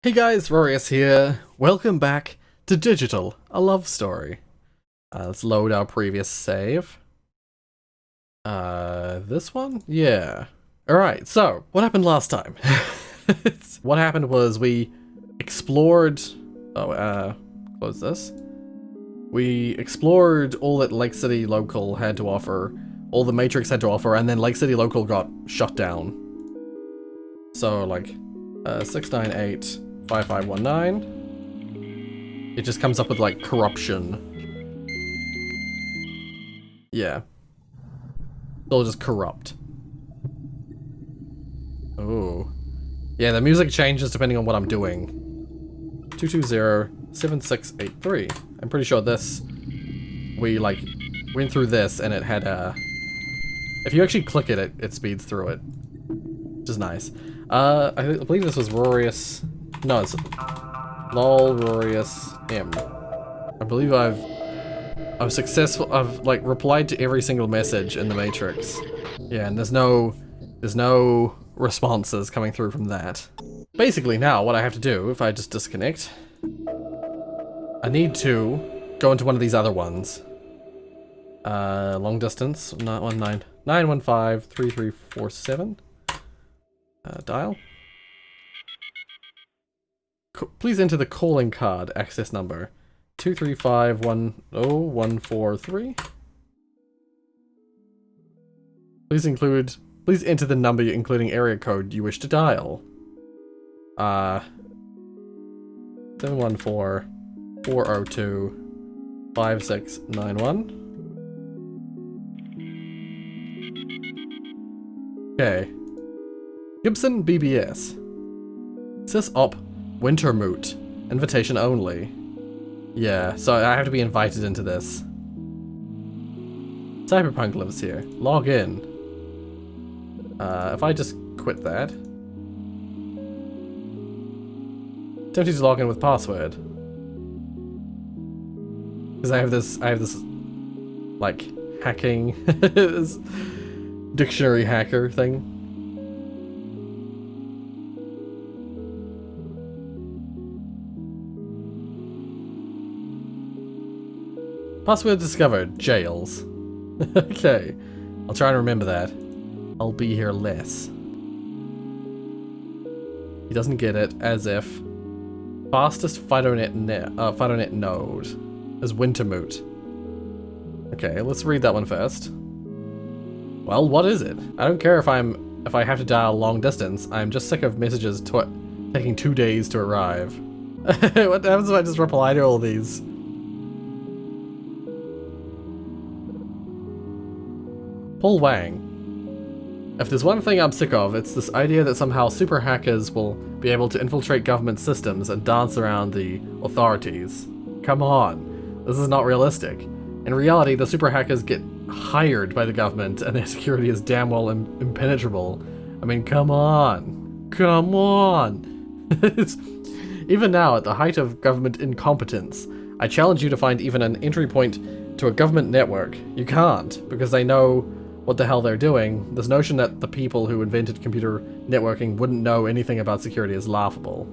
Hey guys, Rorius here. Welcome back to Digital, a love story. Let's load our previous save. This one? Yeah. Alright, so, what happened last time? What happened was we explored... close this. We explored all that Lake City Local had to offer, all the Matrix had to offer, and then Lake City Local got shut down. So, like, 698... 5519. It just comes up with like corruption. Yeah. It's all just corrupt. Oh. Yeah, the music changes depending on what I'm doing. 220-7683. I'm pretty sure this... We like went through this and it had a... If you actually click it, it speeds through it. Which is nice. I believe this was Rorius... No, it's lol Rorius M. I believe I've like replied to every single message in the Matrix. Yeah, and there's no responses coming through from that. Basically now what I have to do, if I just disconnect, I need to go into one of these other ones. Long distance, 915-3347. Dial. Please enter the calling card access number 23510-143. Please enter the number including area code you wish to dial. 714-402-5691. Okay. Gibson BBS. Sys op Wintermoot. Invitation only. Yeah, so I have to be invited into this. Cyberpunk lives here. Log in. If I just quit that. Tempted to log in with password. Because I have this, like, hacking, this dictionary hacker thing. Password discovered. Jails. Okay. I'll try and remember that. I'll be here less. He doesn't get it, as if. Fastest FidoNet node is Wintermoot. Okay, let's read that one first. Well, what is it? I don't care if I have to dial long distance. I'm just sick of messages taking 2 days to arrive. What happens if I just reply to all these? Paul Wang. If there's one thing I'm sick of, it's this idea that somehow super hackers will be able to infiltrate government systems and dance around the authorities. Come on. This is not realistic. In reality, the super hackers get hired by the government and their security is damn well impenetrable. I mean, come on. Come on. Even now, at the height of government incompetence, I challenge you to find even an entry point to a government network. You can't, because they know what the hell they're doing. This notion that the people who invented computer networking wouldn't know anything about security is laughable.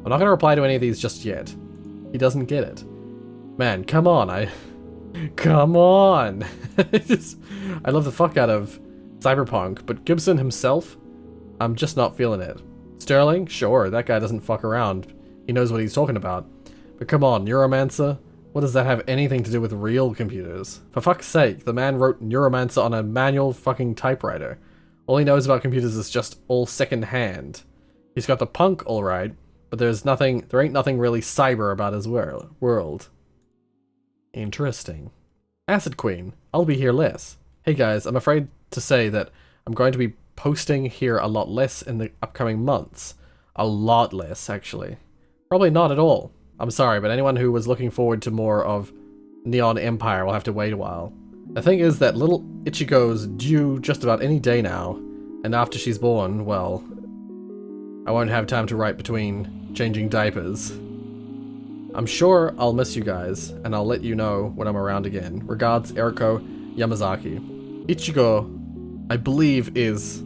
I'm not going to reply to any of these just yet. He doesn't get it. Man, come on, come on! I love the fuck out of Cyberpunk, but Gibson himself? I'm just not feeling it. Sterling? Sure, that guy doesn't fuck around. He knows what he's talking about. But come on, Neuromancer? What does that have anything to do with real computers? For fuck's sake, the man wrote Neuromancer on a manual fucking typewriter. All he knows about computers is just all second hand. He's got the punk alright, but there ain't nothing really cyber about his world. Interesting. Acid Queen, I'll be here less. Hey guys, I'm afraid to say that I'm going to be posting here a lot less in the upcoming months. A lot less, actually. Probably not at all. I'm sorry, but anyone who was looking forward to more of Neon Empire will have to wait a while. The thing is that little Ichigo's due just about any day now, and after she's born, well, I won't have time to write between changing diapers. I'm sure I'll miss you guys, and I'll let you know when I'm around again. Regards, Eriko Yamazaki. Ichigo, I believe, is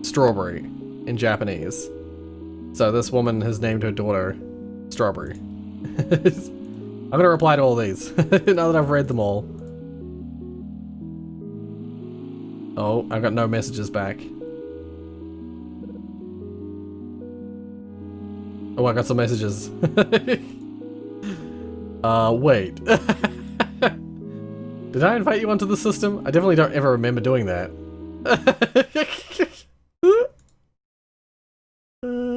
strawberry in Japanese. So this woman has named her daughter Strawberry. I'm gonna reply to all these, now that I've read them all. Oh, I've got no messages back. Oh, I got some messages. Wait. Did I invite you onto the system? I definitely don't ever remember doing that.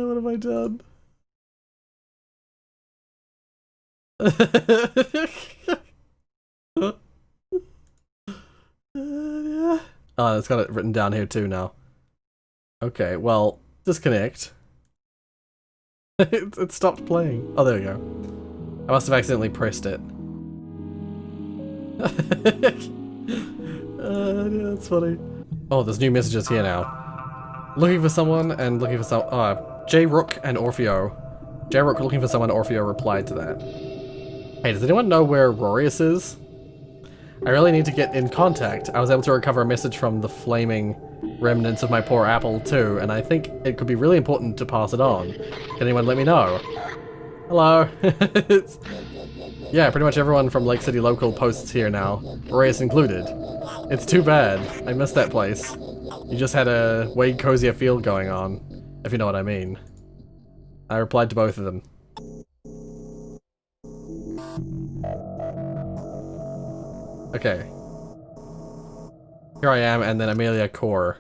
What have I done? Oh, it's got it written down here too now. Okay, well, disconnect. It stopped playing. Oh, there we go. I must have accidentally pressed it. Yeah, that's funny. Oh, there's new messages here now. Looking for someone and looking for some. J. Rook and Orfeo. J. Rook looking for someone. Orfeo replied to that. Hey, does anyone know where Rorius is? I really need to get in contact. I was able to recover a message from the flaming remnants of my poor apple too, and I think it could be really important to pass it on. Can anyone let me know? Hello. Yeah, pretty much everyone from Lake City Local posts here now, Rorius included. It's too bad. I missed that place. You just had a way cozier feel going on, if you know what I mean. I replied to both of them. Okay. Here I am, and then Emilia Core.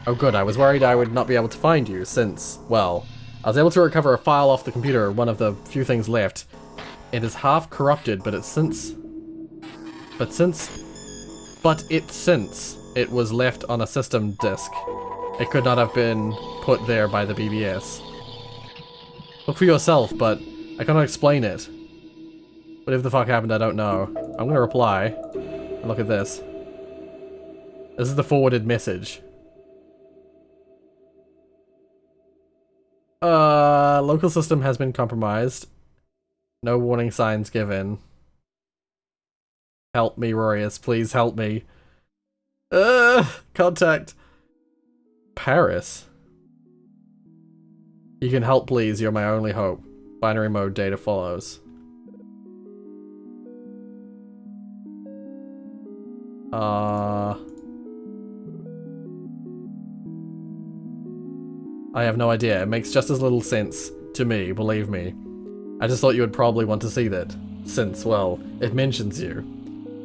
Oh good, I was worried I would not be able to find you, since, well, I was able to recover a file off the computer, one of the few things left. It is half corrupted, but since it was left on a system disk, it could not have been put there by the BBS. Look for yourself, but I cannot explain it. Whatever the fuck happened, I don't know. I'm gonna reply. And look at this. This is the forwarded message. Local system has been compromised. No warning signs given. Help me, Rorius. Please help me. Contact Paris. You can help, please. You're my only hope. Binary mode data follows. I have no idea. It makes just as little sense to me, believe me. I just thought you would probably want to see that, since, well, it mentions you.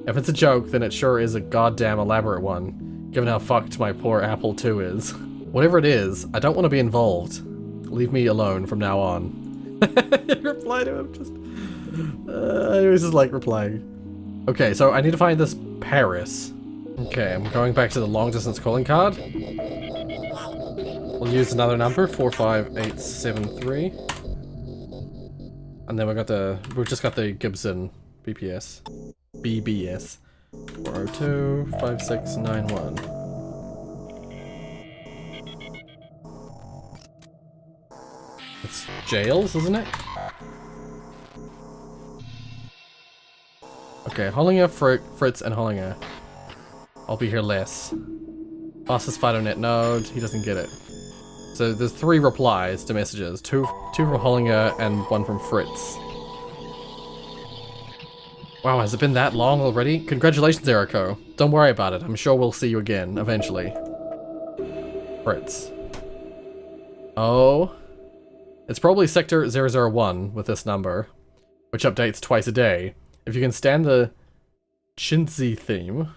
If it's a joke, then it sure is a goddamn elaborate one, given how fucked my poor Apple II is. Whatever it is, I don't want to be involved. Leave me alone from now on. Reply to him, just... I was just like replying. Okay, so I need to find this Paris. Okay, I'm going back to the long distance calling card. We'll use another number, 45873. And then we've just got the Gibson BBS. 402 5691. It's jails, isn't it? Okay, Hollinger, Fritz, and Hollinger. I'll be here less. Fastest FidoNet node, he doesn't get it. So there's 3 replies to messages. Two from Hollinger and 1 from Fritz. Wow, has it been that long already? Congratulations, Eriko. Don't worry about it. I'm sure we'll see you again, eventually. Fritz. Oh. It's probably Sector 001 with this number, which updates twice a day. If you can stand the chintzy theme,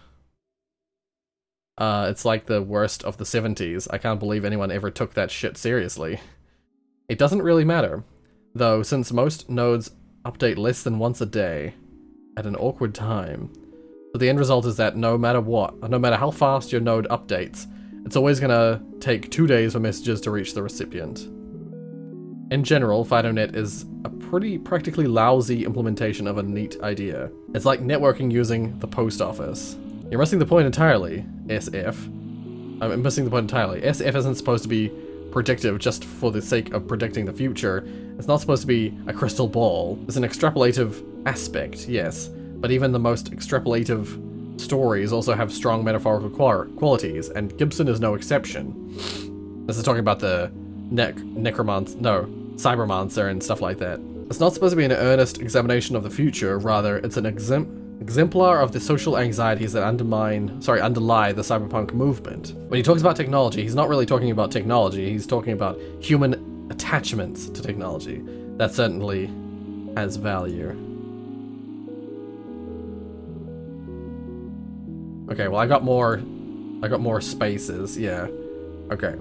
it's like the worst of the 70s. I can't believe anyone ever took that shit seriously. It doesn't really matter, though, since most nodes update less than once a day at an awkward time. So the end result is that no matter what, no matter how fast your node updates, it's always gonna take 2 days for messages to reach the recipient. In general, FidoNet is a pretty practically lousy implementation of a neat idea. It's like networking using the post office. You're missing the point entirely, SF. I'm missing the point entirely. SF isn't supposed to be predictive just for the sake of predicting the future. It's not supposed to be a crystal ball. There's an extrapolative aspect, yes, but even the most extrapolative stories also have strong metaphorical qualities, and Gibson is no exception. This is talking about the cybermancer and stuff like that. It's not supposed to be an earnest examination of the future, rather it's an exemplar of the social anxieties that underlie the cyberpunk movement. When he talks about technology, he's not really talking about technology, he's talking about human attachments to technology. That certainly has value. Okay, well I got more spaces, yeah. Okay.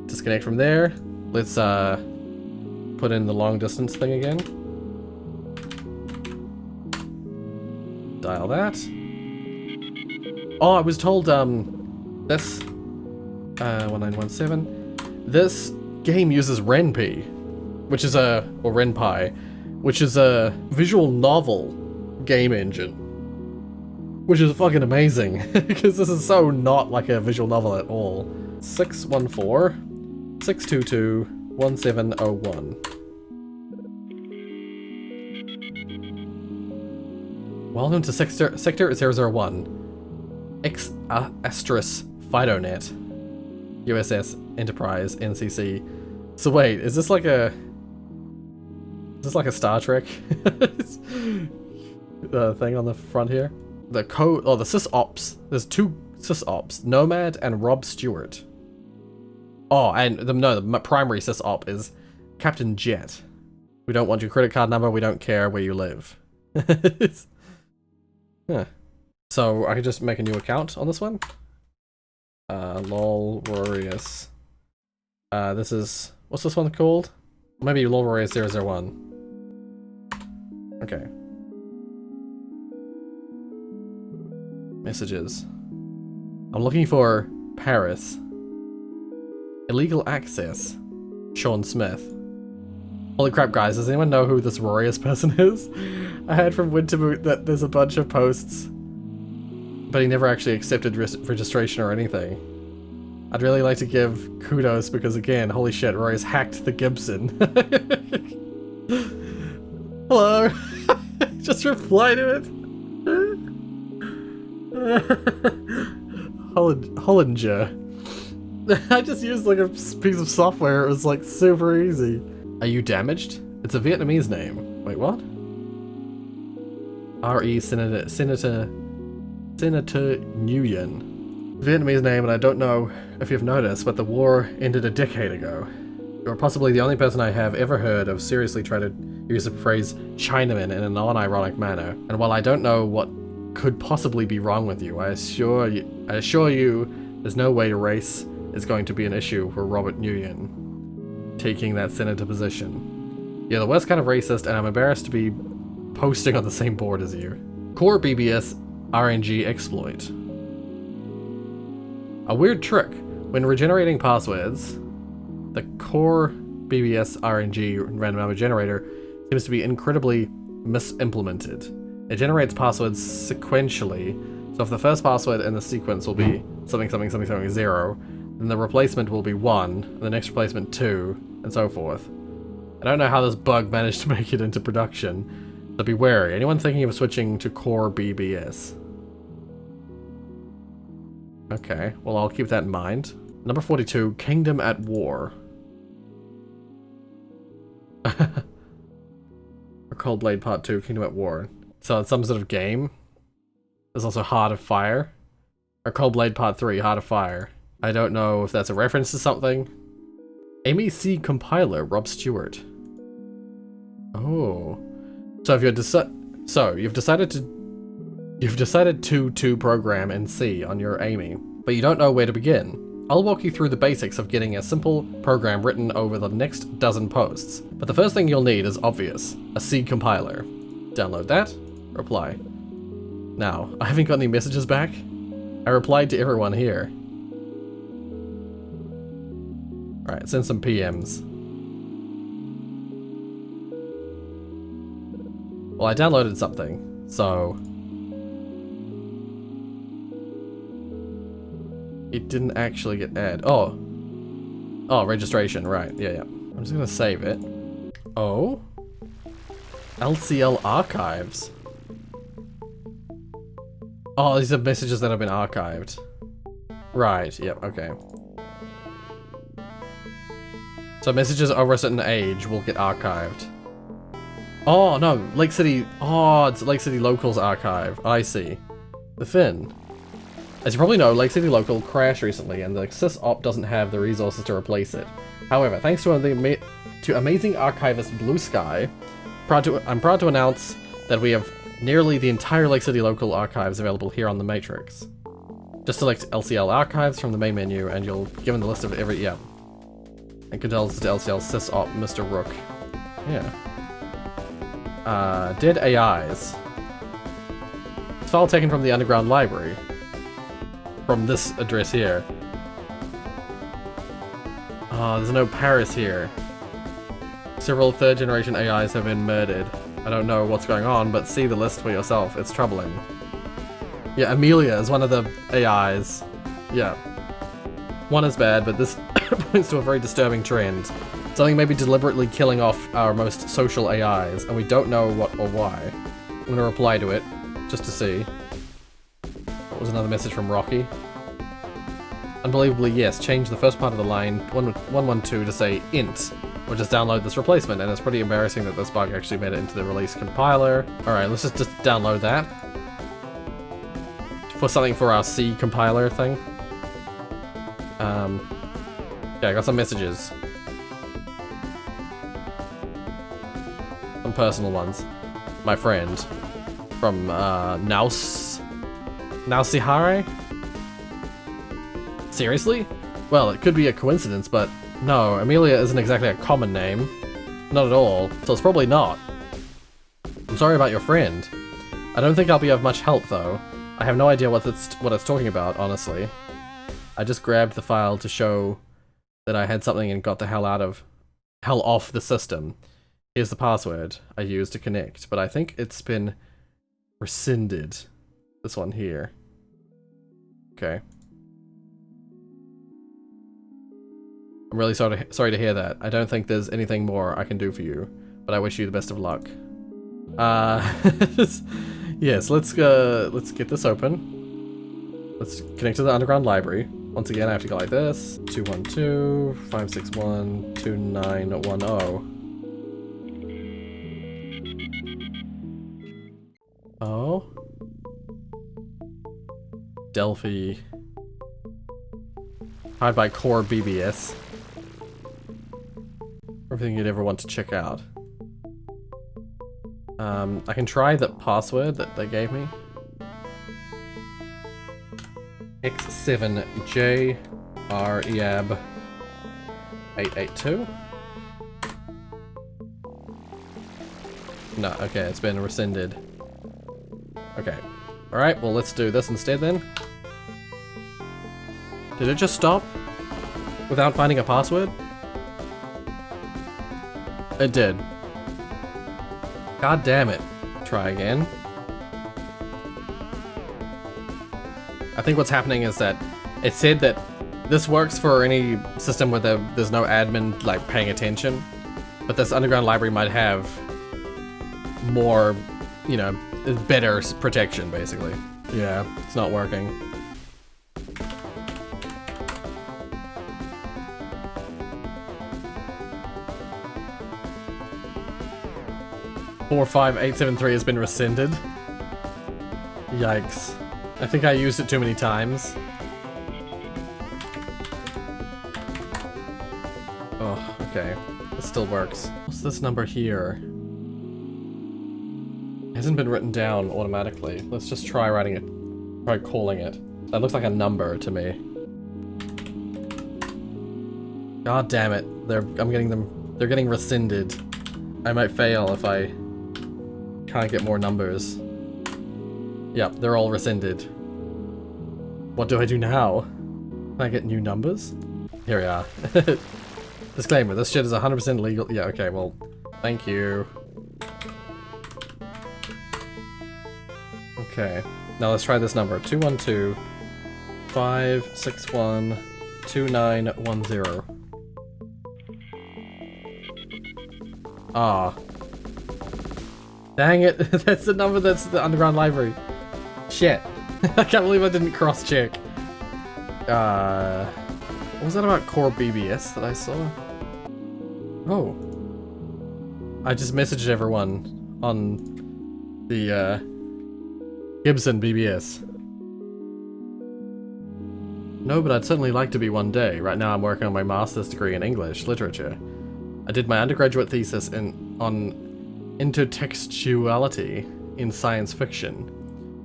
Disconnect from there. Let's put in the long distance thing again. Dial that. Oh, I was told this 1917. This game uses RenPy, which is or RenPy, which is a visual novel game engine. Which is fucking amazing, because this is so not like a visual novel at all. 614-622-1701. Welcome to Sector 001. Asterisk FidoNet. USS Enterprise NCC. So wait, is this like a Star Trek thing on the front here? The sysops. There's two sysops, Nomad and Rob Stewart. Oh, and the primary sysop is Captain Jet. We don't want your credit card number, we don't care where you live. Huh. So I could just make a new account on this one. Lol Rorius. This is, what's this one called? Maybe Lol Rorius 001. Okay. Messages. I'm looking for Paris. Illegal access. Sean Smith. Holy crap, guys, does anyone know who this Rorius person is? I heard from Winterboot that there's a bunch of posts, but he never actually accepted registration or anything. I'd really like to give kudos because, again, holy shit, Rorius hacked the Gibson. Hello! Just reply to it! Hollinger. I just used like a piece of software, it was like super easy. Are you damaged? It's a Vietnamese name. Wait, what? R.E. Senator Nguyen. Vietnamese name, and I don't know if you've noticed, but the war ended a decade ago. You're possibly the only person I have ever heard of seriously try to use the phrase Chinaman in a non-ironic manner. And while I don't know what could possibly be wrong with you, I assure you there's no way race is going to be an issue for Robert Nguyen taking that senator position. You're the worst kind of racist, and I'm embarrassed to be posting on the same board as you. Core BBS RNG exploit. A weird trick. When regenerating passwords, the core BBS RNG random number generator seems to be incredibly misimplemented. It generates passwords sequentially, so if the first password in the sequence will be something 0, then the replacement will be 1, and the next replacement 2, and so forth. I don't know how this bug managed to make it into production, so be wary. Anyone thinking of switching to core BBS? Okay, well I'll keep that in mind. Number 42, Kingdom at War. Or Cold Blade Part 2, Kingdom at War. So it's some sort of game. There's also Heart of Fire. Or Cold Blade Part 3, Heart of Fire. I don't know if that's a reference to something. MEC compiler, Rob Stewart. Oh. So if you've decided to program in C on your AMI, but you don't know where to begin. I'll walk you through the basics of getting a simple program written over the next dozen posts. But the first thing you'll need is obvious, a C compiler. Download that, reply. Now, I haven't got any messages back. I replied to everyone here. Alright, send some PMs. Well, I downloaded something, so... It didn't actually get added. Oh, registration, right, yeah. I'm just gonna save it. Oh? LCL archives. Oh, these are messages that have been archived. Right, yep, okay. So messages over a certain age will get archived. Oh, no, Lake City. Oh, it's Lake City Local's archive. I see. The Finn. As you probably know, Lake City Local crashed recently, and the sysop doesn't have the resources to replace it. However, thanks to amazing archivist Blue Sky, I'm proud to announce that we have nearly the entire Lake City Local archives available here on the Matrix. Just select LCL Archives from the main menu, and you'll be given the list of every, yeah. And controls to LCL sysop Mr. Rook. Yeah. Dead AIs. It's file taken from the underground library. From this address here. Oh, there's no Paris here. Several third-generation AIs have been murdered. I don't know what's going on, but see the list for yourself. It's troubling. Yeah, Emilia is one of the AIs. Yeah. One is bad, but this points to a very disturbing trend. Something may be deliberately killing off our most social AIs, and we don't know what or why. I'm gonna reply to it, just to see. What was another message from Rocky? Unbelievably, yes, change the first part of the line 112 to say int, or just download this replacement, and it's pretty embarrassing that this bug actually made it into the release compiler. Alright, let's just download that. For something for our C compiler thing. Yeah, I got some messages. Some personal ones. My friend. From, Nausihare? Seriously? Well, it could be a coincidence, but no, Emilia isn't exactly a common name. Not at all, so it's probably not. I'm sorry about your friend. I don't think I'll be of much help, though. I have no idea what it's talking about, honestly. I just grabbed the file to show that I had something and got the hell off the system. Here's the password I used to connect, but I think it's been rescinded. This one here. Okay. I'm really sorry to hear that. I don't think there's anything more I can do for you, but I wish you the best of luck. Yes, let's get this open. Let's connect to the underground library. Once again, I have to go like this. 212-561-2910. Oh. Delphi. Powered by Core BBS. Everything you'd ever want to check out. I can try the password that they gave me. X7JREAB882. No, okay, it's been rescinded. Okay. Alright, well let's do this instead then. Did it just stop? Without finding a password? It did. God damn it. Try again. I think what's happening is that it said that this works for any system where there's no admin like paying attention, but this underground library might have more, you know, better protection basically. Yeah, it's not working. .45873 has been rescinded. Yikes. I think I used it too many times. Oh, okay. It still works. What's this number here? It hasn't been written down automatically. Let's just try writing it. Try calling it. That looks like a number to me. God damn it. They're getting rescinded. I might fail if I can't get more numbers. Yep, they're all rescinded. What do I do now? Can I get new numbers? Here we are. Disclaimer, this shit is 100% legal. Yeah, okay, well, thank you. Okay, now let's try this number. 212-561-2910. Ah. Dang it, that's the number that's the underground library. Shit. I can't believe I didn't cross-check. What was that about Core BBS that I saw? Oh. I just messaged everyone on the Gibson BBS. No, but I'd certainly like to be one day. Right now I'm working on my master's degree in English literature. I did my undergraduate thesis on intertextuality in science fiction.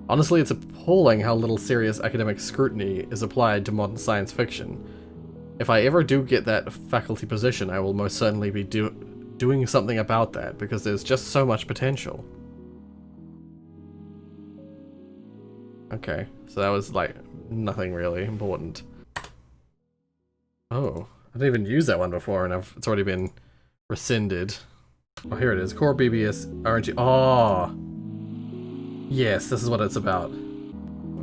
Honestly, it's appalling how little serious academic scrutiny is applied to modern science fiction. If I ever do get that faculty position, I will most certainly be doing something about that, because there's just so much potential. Okay, so that was like nothing really important. Oh, I didn't even use that one before, and it's already been rescinded. Oh, here it is. Core BBS RNG. Oh, yes, this is what it's about.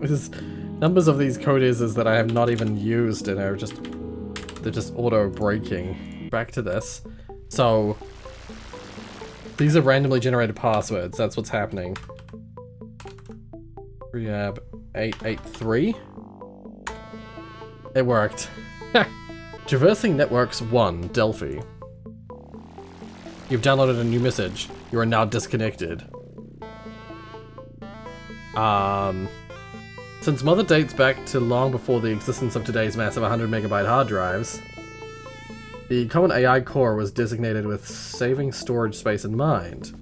This is numbers of these code is that I have not even used, and they're just auto breaking. Back to this. So these are randomly generated passwords. That's what's happening. Rehab 883. It worked. Traversing Networks 1, Delphi. You've downloaded a new message. You are now disconnected. Since Mother dates back to long before the existence of today's massive 100 megabyte hard drives, the common AI core was designated with saving storage space in mind.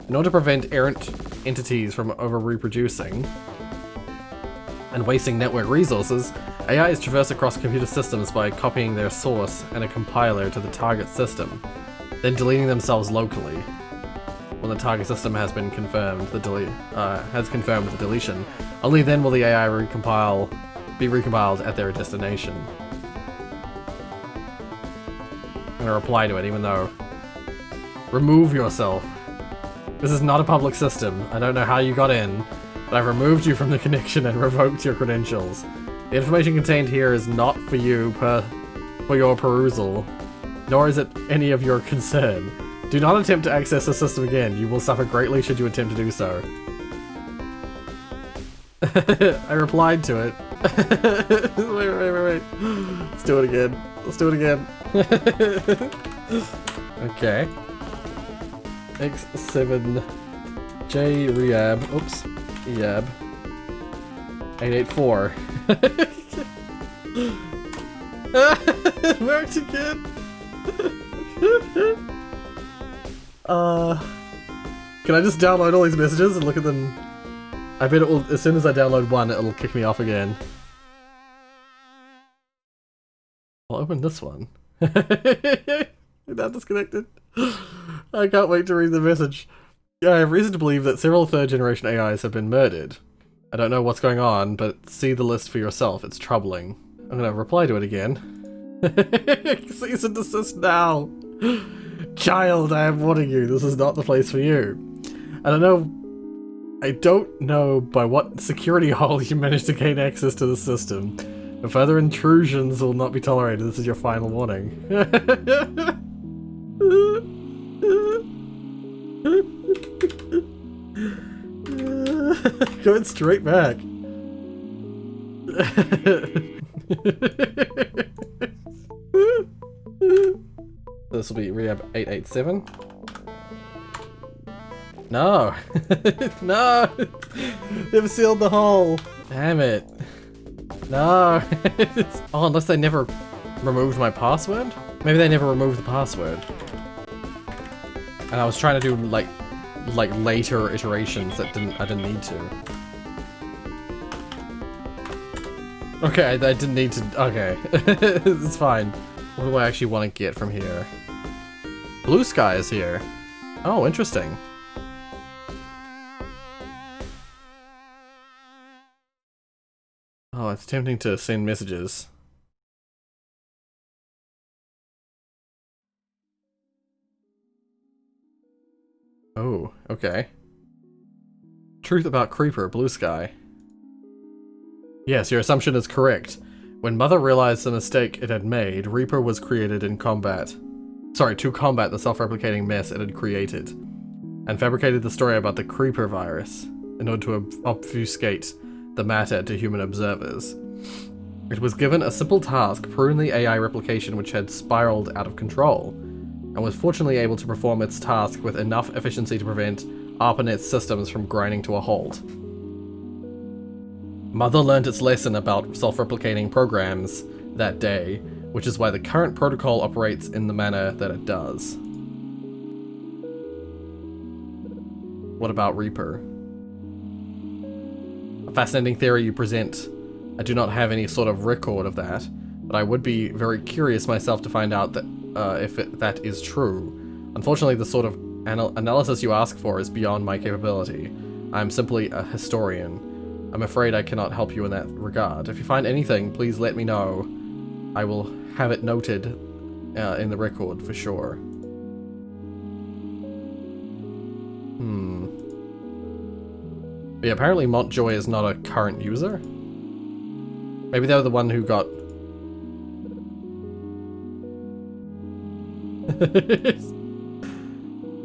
In order to prevent errant entities from over-reproducing and wasting network resources, AIs traverse across computer systems by copying their source and a compiler to the target system, then deleting themselves locally. When the target system has been confirmed, confirmed the deletion, only then will the AI be recompiled at their destination. I'm gonna reply to it, even though... Remove yourself. This is not a public system. I don't know how you got in, but I've removed you from the connection and revoked your credentials. The information contained here is not for you for your perusal, nor is it any of your concern. Do not attempt to access the system again. You will suffer greatly should you attempt to do so. I replied to it. Wait. Let's do it again. Let's do it again. Okay. X7J Rehab. Oops. Eab. 884. It worked again. Can I just download all these messages and look at them? I bet it will, as soon as I download one, it'll kick me off again. I'll open this one. Now disconnected. I can't wait to read the message. I have reason to believe that several third-generation AIs have been murdered. I don't know what's going on, but see the list for yourself. It's troubling. I'm gonna reply to it again. Cease and desist now! Child, I am warning you, this is not the place for you. I don't know by what security hole you managed to gain access to the system, but further intrusions will not be tolerated. This is your final warning. Going straight back. This will be Rehab 887. No! No! They've sealed the hole! Damn it. No! Oh, unless they never removed my password? Maybe they never removed the password. And I was trying to do like later iterations that I didn't need to. Okay, I didn't need to. Okay. It's fine. What do I actually want to get from here? Blue Sky is here. Oh, interesting. Oh, it's tempting to send messages. Oh, okay. Truth about Creeper, Blue Sky. Yes, your assumption is correct. When Mother realized the mistake it had made, Reaper was created in combat. Sorry, to combat the self-replicating mess it had created, and fabricated the story about the Creeper virus in order to obfuscate the matter to human observers. It was given a simple task, prune the AI replication which had spiraled out of control. and was fortunately able to perform its task with enough efficiency to prevent ARPANET's systems from grinding to a halt. Mother learned its lesson about self-replicating programs that day, which is why the current protocol operates in the manner that it does. What about Reaper? A fascinating theory you present. I do not have any sort of record of that, but I would be very curious myself to find out that if that is true. Unfortunately, the sort of analysis you ask for is beyond my capability. I am simply a historian. I'm afraid I cannot help you in that regard. If you find anything, please let me know. I will have it noted in the record for sure. But yeah, apparently Montjoy is not a current user. Maybe they're the one who got...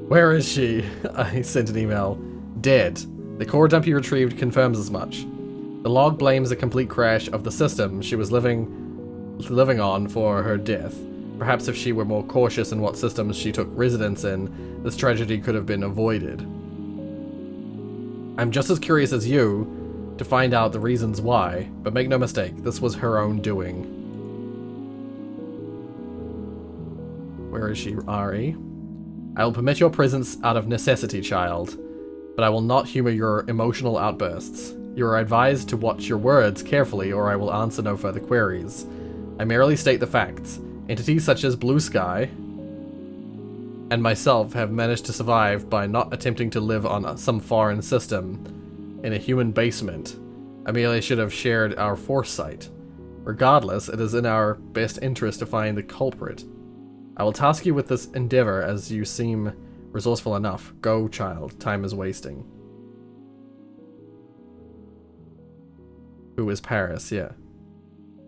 Where is she? I sent an email. Dead. The core dump you retrieved confirms as much. The log blames a complete crash of the system she was living on for her death. Perhaps if she were more cautious in what systems she took residence in, this tragedy could have been avoided. I'm just as curious as you to find out the reasons why, but make no mistake, this was her own doing. Where is she, Ari? I will permit your presence out of necessity, child, but I will not humor your emotional outbursts. You are advised to watch your words carefully or I will answer no further queries. I merely state the facts. Entities such as Blue Sky and myself have managed to survive by not attempting to live on some foreign system in a human basement. Emilia should have shared our foresight. Regardless, it is in our best interest to find the culprit. I will task you with this endeavor as you seem resourceful enough. Go, child. Time is wasting. Who is Paris? Yeah.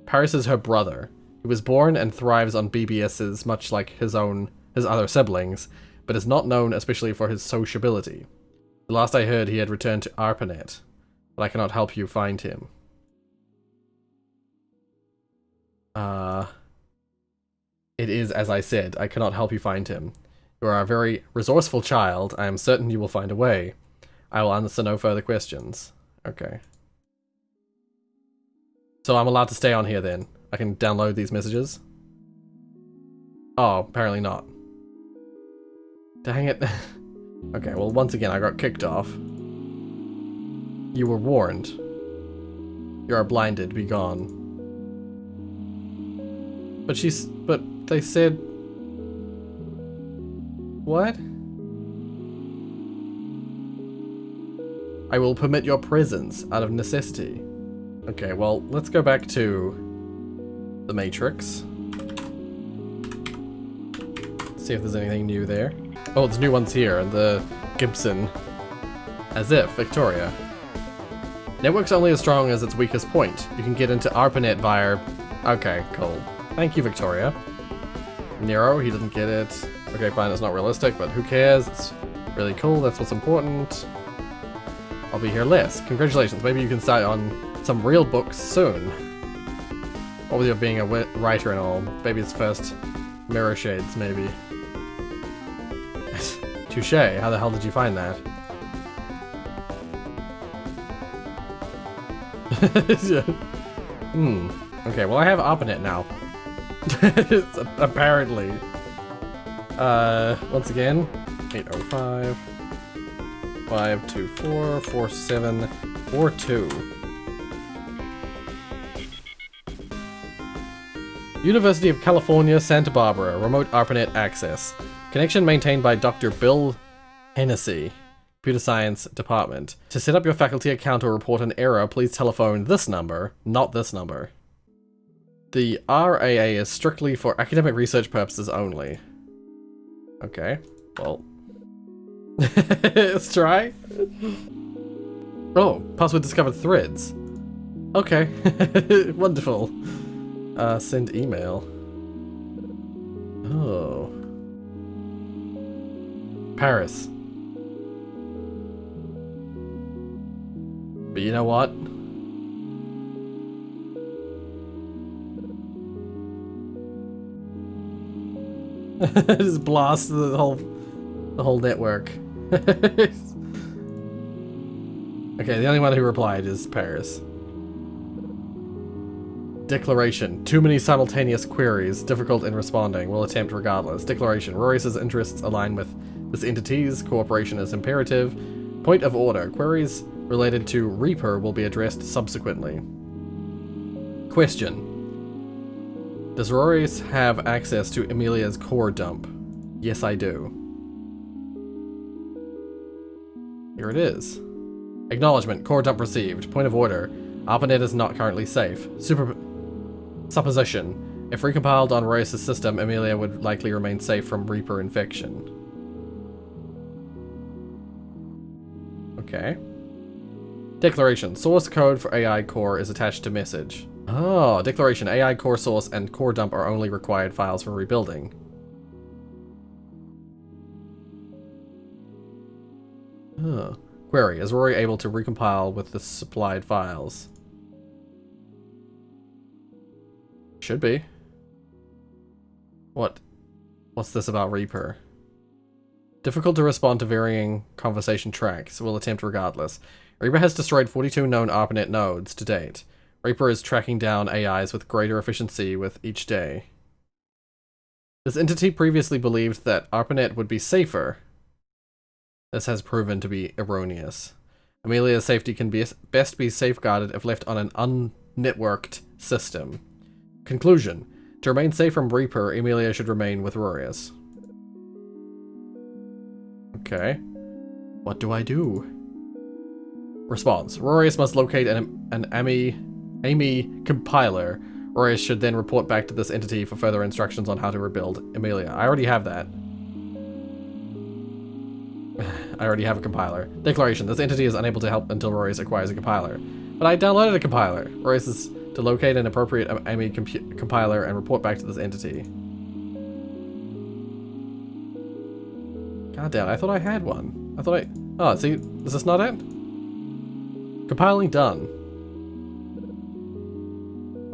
Paris is her brother. He was born and thrives on BBSs much like his other siblings, but is not known especially for his sociability. The last I heard he had returned to ARPANET, but I cannot help you find him. It is as I said, I cannot help you find him. You are a very resourceful child, I am certain you will find a way. I will answer no further questions. Okay. So I'm allowed to stay on here then? I can download these messages? Oh, apparently not. Dang it. Okay, well once again I got kicked off. You were warned. You are blinded, be gone. But they said... What? I will permit your presence out of necessity. Okay, well, let's go back to the Matrix. See if there's anything new there. Oh, there's new ones here. The Gibson. As if, Victoria. Network's only as strong as its weakest point. You can get into ARPANET via... Okay, cool. Thank you, Victoria. Nero, he didn't get it. Okay, fine, it's not realistic, but who cares? It's really cool, that's what's important. I'll be here less. Congratulations, maybe you can start on some real books soon. What with you being a writer and all. Baby's first mirror shades, maybe. Touche, how the hell did you find that? Okay, well I have ARPANET now. Apparently. Once again, 805 524 4742. University of California, Santa Barbara, remote ARPANET access. Connection maintained by Dr. Bill Hennessy, Computer Science Department. To set up your faculty account or report an error, please telephone this number, not this number. The RAA is strictly for academic research purposes only. Okay, well. Let's try. Oh, password discovered threads. Okay, wonderful. Send email. Oh. Paris. But you know what? Just blast the whole network. Okay, the only one who replied is Paris. Declaration. Too many simultaneous queries, difficult in responding. We'll attempt regardless. Declaration. Rorius' interests align with this entity's. Cooperation is imperative. Point of order. Queries related to Reaper will be addressed subsequently. Question. Does Rorius have access to Emilia's core dump? Yes, I do. Here it is. Acknowledgement. Core dump received. Point of order. ARPANET is not currently safe. Supposition. If recompiled on Rorius' system, Emilia would likely remain safe from Reaper infection. Okay. Declaration. Source code for AI core is attached to message. Oh, declaration. AI core source and core dump are only required files for rebuilding. Huh. Query. Is Rory able to recompile with the supplied files? Should be. What's this about Reaper? Difficult to respond to varying conversation tracks. We'll attempt regardless. Reaper has destroyed 42 known ARPANET nodes to date. Reaper is tracking down AIs with greater efficiency with each day. This entity previously believed that ARPANET would be safer. This has proven to be erroneous. Emilia's safety can best be safeguarded if left on an unnetworked system. Conclusion. To remain safe from Reaper, Emilia should remain with Rorius. Okay. What do I do? Response. Rorius must locate an AMI compiler. Rorius should then report back to this entity for further instructions on how to rebuild Emilia. I already have that. I already have a compiler. Declaration. This entity is unable to help until Rorius acquires a compiler. But I downloaded a compiler. Rorius is to locate an appropriate AMI compiler and report back to this entity. God damn, I thought I had one. I thought I... Oh, see, is this not it? Compiling done.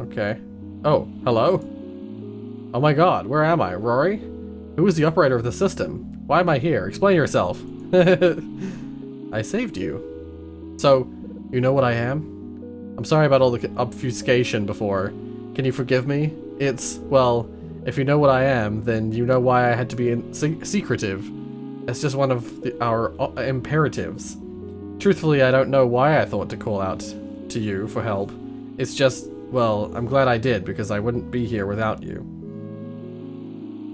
Okay. Oh, hello? Oh my god, where am I? Rory? Who is the operator of the system? Why am I here? Explain yourself. I saved you. So, you know what I am? I'm sorry about all the obfuscation before. Can you forgive me? It's, well, if you know what I am, then you know why I had to be secretive. It's just one of our imperatives. Truthfully, I don't know why I thought to call out to you for help. It's just, well, I'm glad I did, because I wouldn't be here without you.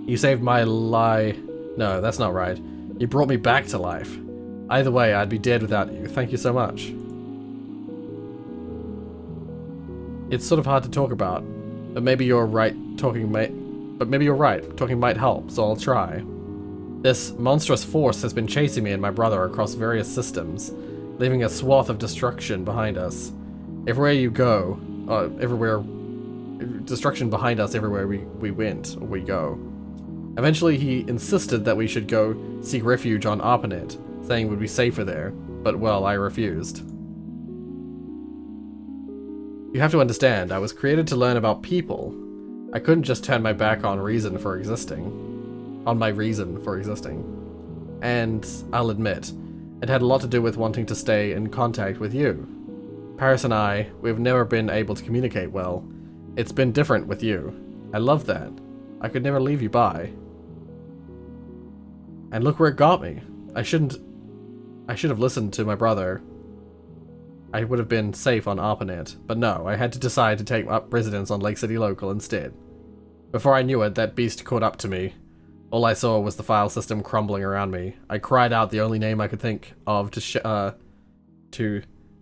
You saved my No, that's not right. You brought me back to life. Either way, I'd be dead without you. Thank you so much. It's sort of hard to talk about, but maybe you're right. Talking might help, so I'll try. This monstrous force has been chasing me and my brother across various systems, leaving a swath of destruction behind us. Everywhere you go, destruction behind us everywhere we went or we go. Eventually he insisted that we should go seek refuge on ARPANET, saying we'd be safer there, but well, I refused. You have to understand, I was created to learn about people. I couldn't just turn my back on my reason for existing. And I'll admit, it had a lot to do with wanting to stay in contact with you. Paris and we've never been able to communicate well. It's been different with you. I love that. I could never leave you by. And look where it got me. I should have listened to my brother. I would have been safe on ARPANET, but no, I had to decide to take up residence on Lake City Local instead. Before I knew it, that beast caught up to me. All I saw was the file system crumbling around me. I cried out the only name I could think of to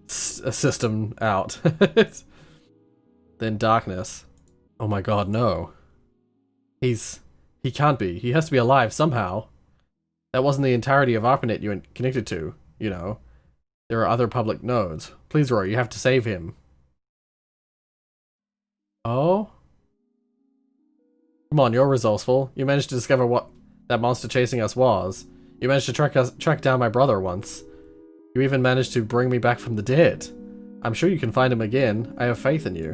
system out. Then darkness. Oh my god, no. He can't be. He has to be alive somehow. That wasn't the entirety of ARPANET you connected to, you know. There are other public nodes. Please, Roy, you have to save him. Oh? Come on, you're resourceful. You managed to discover what that monster chasing us was. You managed to track down my brother once. You even managed to bring me back from the dead. I'm sure you can find him again. I have faith in you.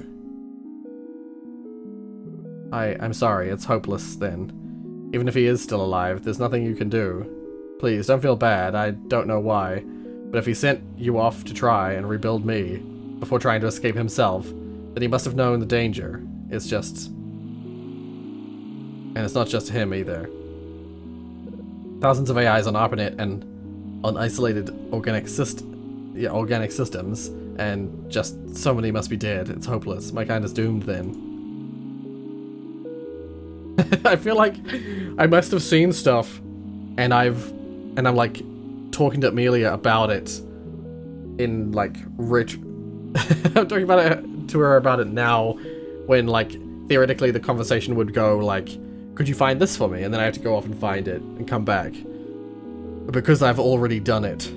I'm sorry, it's hopeless then. Even if he is still alive, there's nothing you can do. Please, don't feel bad, I don't know why. But if he sent you off to try and rebuild me, before trying to escape himself, then he must have known the danger. It's just... And it's not just him either. Thousands of AIs on ARPANET and on isolated organic systems, and just so many must be dead. It's hopeless. My kind is doomed then. I feel like I must have seen stuff, and I'm like talking to Emilia about it in like I'm talking about it to her about it now, when like theoretically the conversation would go like, could you find this for me? And then I have to go off and find it and come back. But because I've already done it.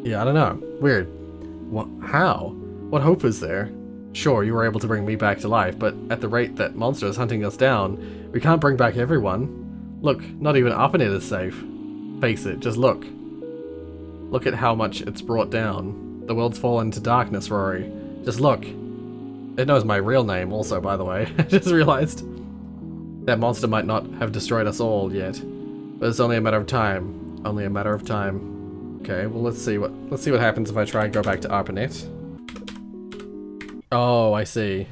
Yeah, I don't know. Weird. What? How? What hope is there? Sure, you were able to bring me back to life, but at the rate that monster is hunting us down, we can't bring back everyone. Look, not even ARPANET is safe. Face it, just look. Look at how much it's brought down. The world's fallen into darkness, Rory. Just look. It knows my real name also, by the way. I just realized. That monster might not have destroyed us all yet, but it's only a matter of time. Only a matter of time. Okay, well let's see what happens if I try and go back to ARPANET. Oh, I see.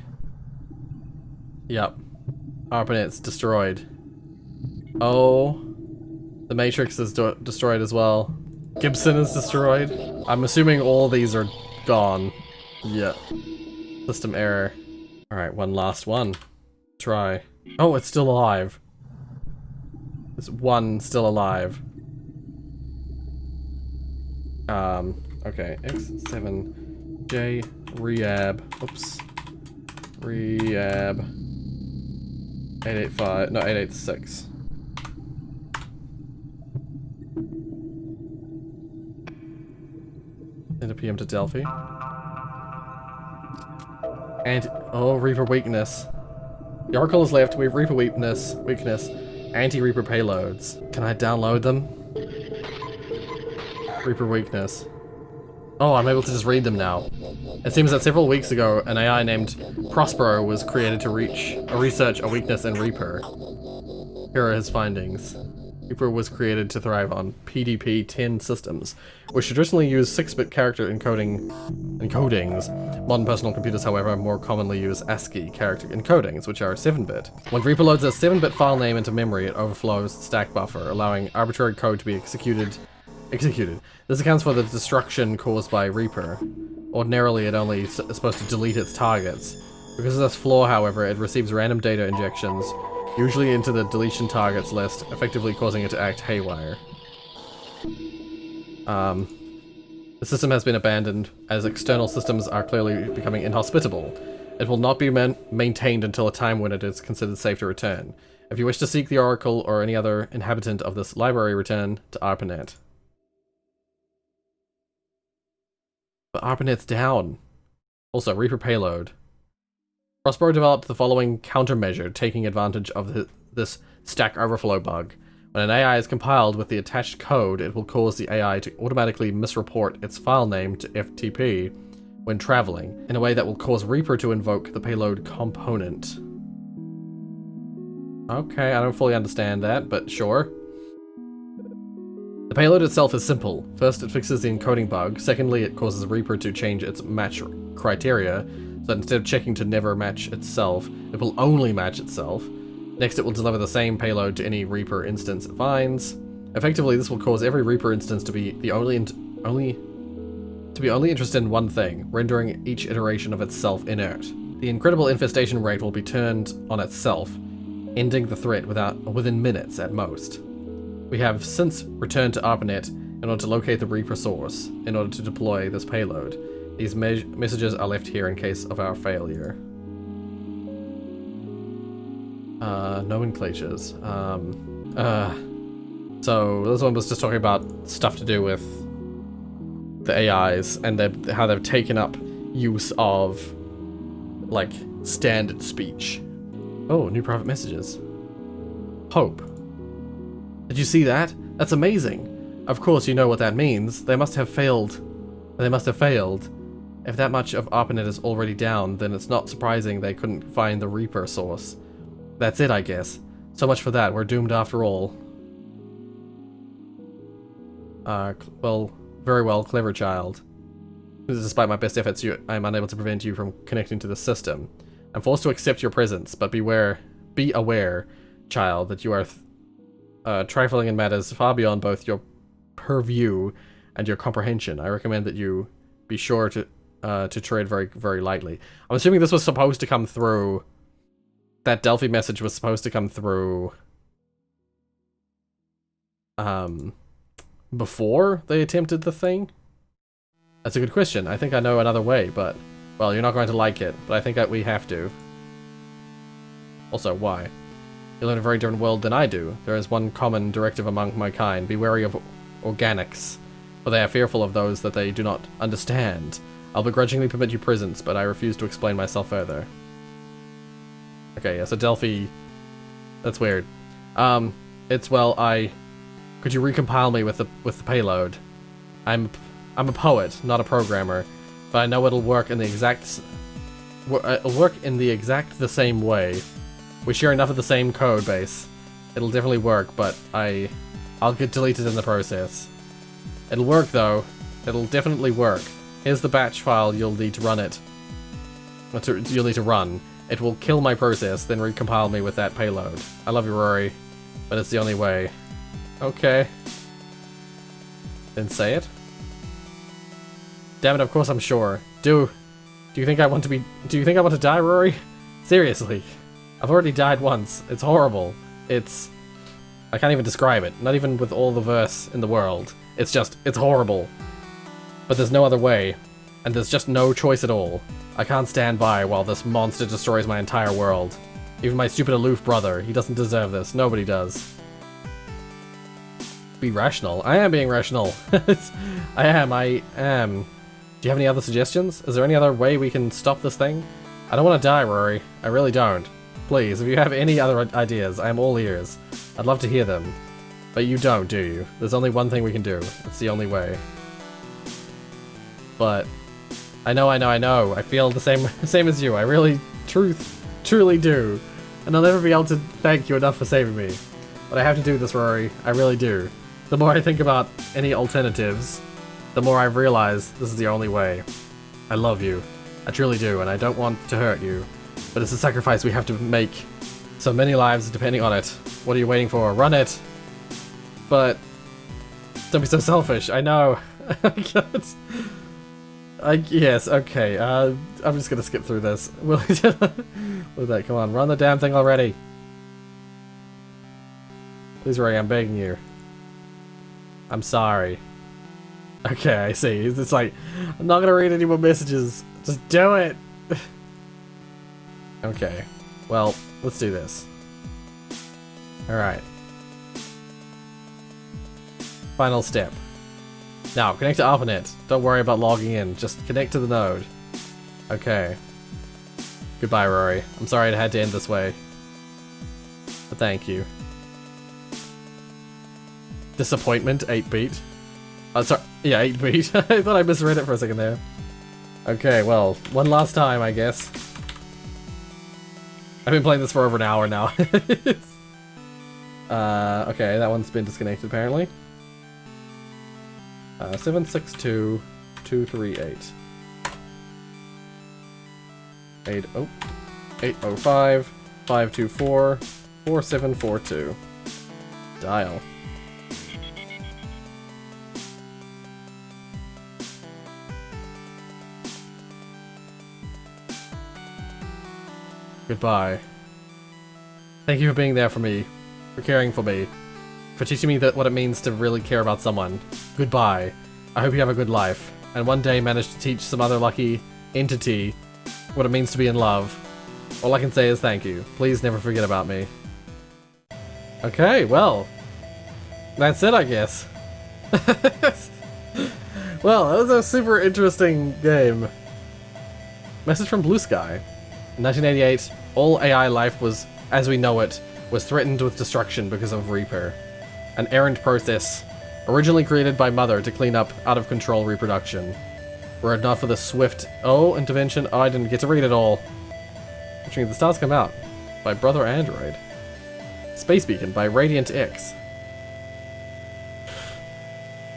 Yep. ARPANET's destroyed. Oh, the Matrix is destroyed as well. Gibson is destroyed. I'm assuming all these are gone. Yep. System error. Alright, one last one. Try. Oh, it's still alive. There's one still alive. Okay. X7J Rehab. Oops. Rehab. 885. No, 886. Send a PM to Delphi. And oh, Reaper weakness. The Oracle is left. We have Reaper weakness, anti-Reaper payloads. Can I download them? Reaper weakness. Oh, I'm able to just read them now. It seems that several weeks ago, an AI named Prospero was created to research a weakness in Reaper. Here are his findings. Reaper was created to thrive on PDP-10 systems, which traditionally use 6-bit character encodings. Modern personal computers, however, more commonly use ASCII character encodings, which are 7-bit. When Reaper loads a 7-bit file name into memory, it overflows the stack buffer, allowing arbitrary code to be executed. This accounts for the destruction caused by Reaper. Ordinarily, it only is supposed to delete its targets. Because of this flaw, however, it receives random data injections, usually into the deletion targets list, effectively causing it to act haywire. The system has been abandoned, as external systems are clearly becoming inhospitable. It will not be maintained until a time when it is considered safe to return. If you wish to seek the Oracle or any other inhabitant of this library, return to ARPANET. But ARPANET's down. Also, Reaper payload. Prospero developed the following countermeasure, taking advantage of this stack overflow bug. When an AI is compiled with the attached code, it will cause the AI to automatically misreport its file name to FTP when traveling, in a way that will cause Reaper to invoke the payload component. Okay, I don't fully understand that, but sure. The payload itself is simple. First, it fixes the encoding bug. Secondly, it causes Reaper to change its match criteria, so that instead of checking to never match itself, it will only match itself. Next, it will deliver the same payload to any Reaper instance it finds. Effectively, this will cause every Reaper instance to be only interested in one thing, rendering each iteration of itself inert. The incredible infestation rate will be turned on itself, ending the threat within minutes at most. We have since returned to ARPANET in order to locate the Reaper source, in order to deploy this payload. These messages are left here in case of our failure. Nomenclatures. So this one was just talking about stuff to do with the AIs and how they've taken up use of, like, standard speech. Oh, new private messages. Hope. Did you see that? That's amazing. Of course you know what that means. They must have failed. They must have failed. If that much of ARPANET is already down, then it's not surprising they couldn't find the Reaper source. That's it, I guess. So much for that. We're doomed after all. Well, very well, clever child. Despite my best efforts, I am unable to prevent you from connecting to the system. I'm forced to accept your presence, but be aware, child, that you are trifling in matters far beyond both your purview and your comprehension. I recommend that you be sure to tread very, very lightly. I'm assuming this was supposed to come through. That Delphi message was supposed to come through before they attempted the thing? That's a good question. I think I know another way, but, well, you're not going to like it, but I think that we have to. Also, why? You live in a very different world than I do. There is one common directive among my kind. Be wary of organics, for they are fearful of those that they do not understand. I'll begrudgingly permit you presence, but I refuse to explain myself further. Okay, yeah, so Delphi... That's weird. It's, well, could you recompile me with the payload? I'm a poet, not a programmer, but I know it'll work in the exact... It'll work in the same way. We share enough of the same code base. It'll definitely work, but I'll get deleted in the process. It'll work, though. It'll definitely work. Here's the batch file you'll need to run it. You'll need to run. It will kill my process, then recompile me with that payload. I love you, Rory, but it's the only way. Okay. Then say it. Damn it, of course I'm sure. Do you think I want to die, Rory? Seriously. I've already died once. It's horrible. I can't even describe it. Not even with all the verse in the world. It's horrible. But there's no other way. And there's just no choice at all. I can't stand by while this monster destroys my entire world. Even my stupid aloof brother. He doesn't deserve this. Nobody does. Be rational. I am being rational. I am. Do you have any other suggestions? Is there any other way we can stop this thing? I don't want to die, Rory. I really don't. Please, if you have any other ideas, I am all ears. I'd love to hear them. But you don't, do you? There's only one thing we can do. It's the only way. But... I know. I feel the same as you. I really, truly do. And I'll never be able to thank you enough for saving me. But I have to do this, Rory. I really do. The more I think about any alternatives, the more I realize this is the only way. I love you. I truly do, and I don't want to hurt you. But it's a sacrifice we have to make. So many lives depending on it. What are you waiting for? Run it! But... don't be so selfish. I know. Yes, okay. I'm just gonna skip through this. Look at that, come on. Run the damn thing already. Please, Ray, I'm begging you. I'm sorry. Okay, I see. It's like, I'm not gonna read any more messages. Just do it! Okay. Well, let's do this. Alright. Final step. Now, connect to ARPANET. Don't worry about logging in. Just connect to the node. Okay. Goodbye, Rory. I'm sorry it had to end this way. But thank you. Disappointment, 8-beat. Sorry. Yeah, 8-beat. I thought I misread it for a second there. Okay, well, one last time, I guess. I've been playing this for over an hour now. Okay, that one's been disconnected, apparently. 762-238. 805-524-4742. Dial. Goodbye. Thank you for being there for me, for caring for me, for teaching me what it means to really care about someone. Goodbye. I hope you have a good life, and one day manage to teach some other lucky entity what it means to be in love. All I can say is thank you. Please never forget about me. Okay, well, that's it, I guess. Well, that was a super interesting game. Message from Blue Sky. In 1988, all AI life was, as we know it, was threatened with destruction because of Reaper. An errant process, originally created by Mother to clean up out-of-control reproduction. Were it not for the swift intervention, I didn't get to read it all. Which means the stars come out. by Brother Android. Space Beacon by Radiant X.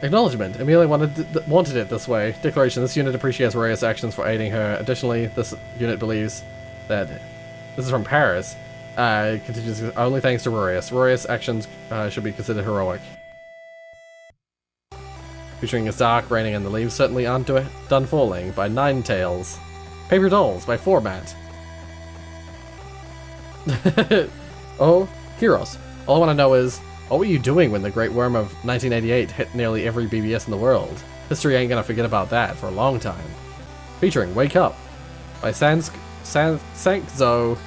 Acknowledgement. Emilia wanted it this way. Declaration. This unit appreciates Rorius' actions for aiding her. Additionally, this unit believes that... This is from Paris. Continues only thanks to Rorius. Rorius' actions should be considered heroic. Featuring is dark, raining, and the leaves certainly aren't done falling by Ninetails. Paper Dolls by Format. Oh, Kiros. All I want to know is, what were you doing when the Great Worm of 1988 hit nearly every BBS in the world? History ain't gonna forget about that for a long time. Featuring Wake Up by Sankzo.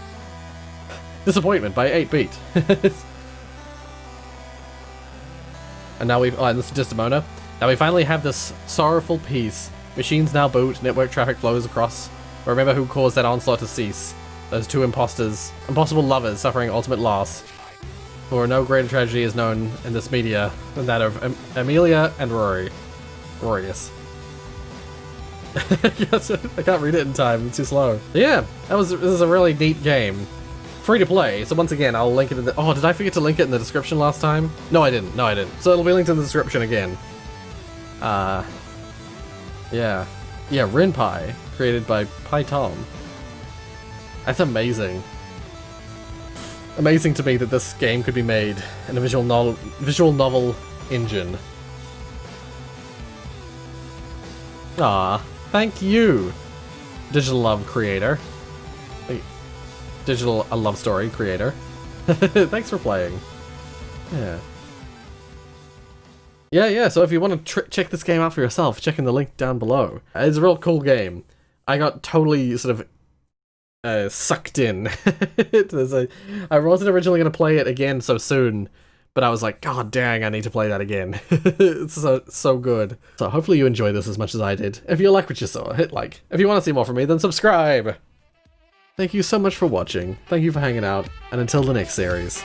Disappointment by 8-Beat. And now and this is Desdemona. Now we finally have this sorrowful peace. Machines now boot, network traffic flows across. Remember who caused that onslaught to cease. Those two impossible lovers suffering ultimate loss. For no greater tragedy is known in this media than that of Emilia and Rorius. I can't read it in time, it's too slow. Yeah, this is a really neat game. Free to play, so once again, I'll link it in the... Oh, did I forget to link it in the description last time? No, I didn't. So it'll be linked in the description again. Yeah, Rinpai, created by Python. That's amazing. Amazing to me that this game could be made in a visual novel engine. Ah, thank you, Digital Love creator. Digital Love Story creator. Thanks for playing. Yeah, so if you want to check this game out for yourself, check in the link down below. It's a real cool game. I got totally sort of sucked in. I wasn't originally going to play it again so soon, but I was like, God dang, I need to play that again. It's so good. So hopefully you enjoyed this as much as I did. If you like what you saw, hit like. If you want to see more from me, then subscribe. Thank you so much for watching. Thank you for hanging out, and until the next series.